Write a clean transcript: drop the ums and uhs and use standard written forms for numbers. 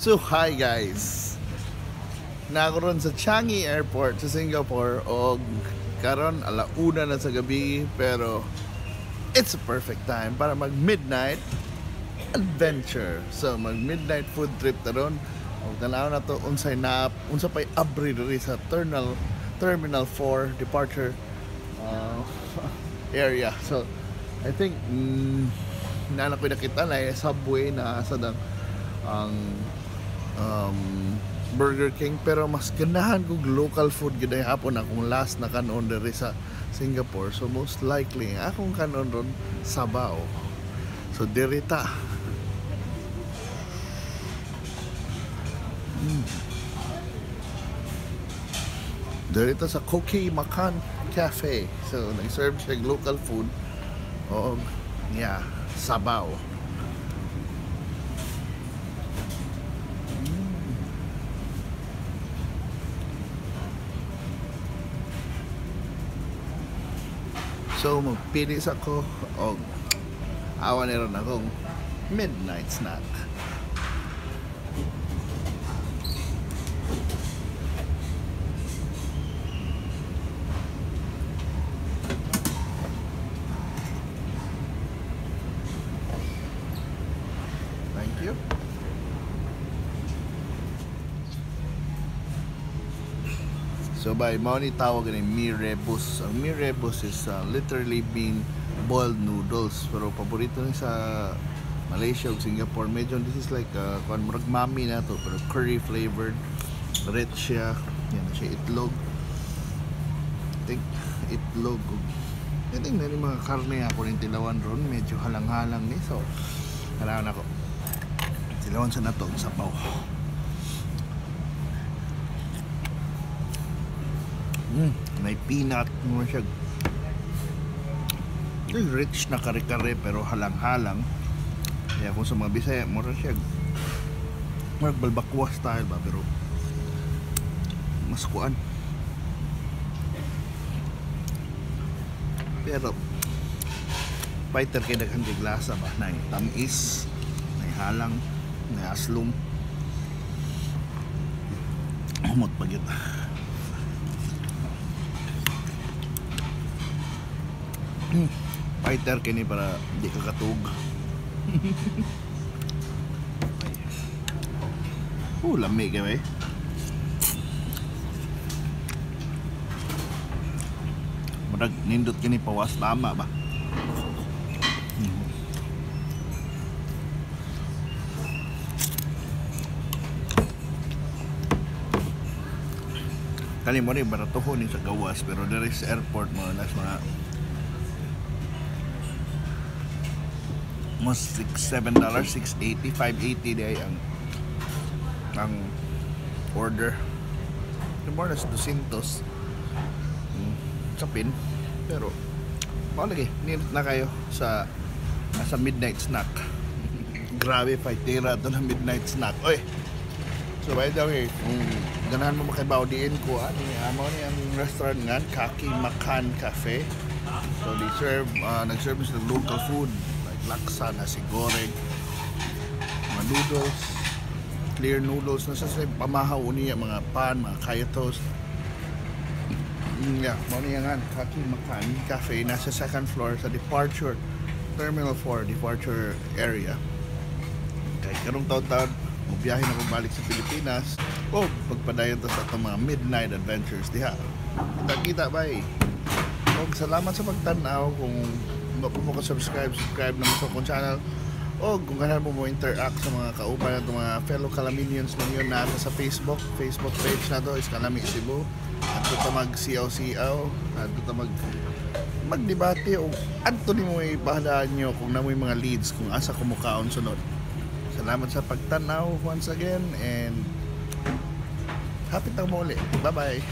So hi guys, nakaroon sa Changi Airport sa Singapore o karon alauna na sa gabi, pero it's a perfect time para mag midnight adventure. So mag midnight food trip taron. Og tanaw na to unsay unsa pay abri diri sa Terminal 4 departure area. So I think nana ko nakita na subway na sa ang Burger King, pero mas ganahan kog local food gid hapon akong last na kanon diri sa Singapore. So most likely akong kanon ron sabaw. So diri ta. Diri ta sa Kaki Makan Cafe. So nag-serve siya local food o sabaw. So magpili sa ko og awan na ron akong midnight snack. Thank you. So by money tawag ni Mee Rebus. Ang Mee Rebus is literally being boiled noodles, pero paborito ni sa Malaysia ug Singapore. Medyo this is like murag mami na to, pero curry flavored, rich siya. Yan na siya, itlog. I think itlog. I think na ni mga karne ako rin tilawan ron, medyo halang-halang ni. So kailangan ako tilawan sa nato sa sabaw. May peanut mo siya, rich na kare-kare pero halang-halang. Kaya kung sa mga Bisaya mura siya balbakwa style ba, pero mas kuan, pero fighter kay daghan kay glasa ba, na tamis, na halang, na aslum, umot pagyud. Fighter kini para di ka katug. Lamig kay. Murag nindot kini pawas tama ba. Kali mo rin baratuhon sa gawas, pero there is airport mo nas mga mas $6-7, $6.80, $5.80 day ang order. More or less 200 sapin, pero lagi ninit na kayo sa midnight snack. Grabe, tira ito na midnight snack. Oy, so by the way, kung ganahan mo makibaw diin ko amo ni ang restaurant nga Kaki Makan Cafe. So they serve nag-serve sila local food, laksa, nasi goreng, mga noodles, clear noodles na sa pamahaw niya, mga pan, mga kaya toast. Mau niya nga Kaki Makan Cafe, nasa second floor sa departure Terminal 4 departure area. Kaya karong taon-taon biyahe na balik sa Pilipinas o pagpadayon to sa itong mga midnight adventures diha. Kita ba og salamat sa pagtanaw. Kung mo ka subscribe naman sa akong channel, o kung ganahan mo interact sa mga kauban nato, mga fellow Kalaminians ninyo na sa Facebook page na to is Kalami Cebu. At ito mag-siyaw-siyaw, at ito magdebate, o adto ni mo ipahalaan nyo kung namoy mga leads kung asa kumukaon sunod. Salamat sa pagtanaw once again, and happy taon mo ulit. Bye bye.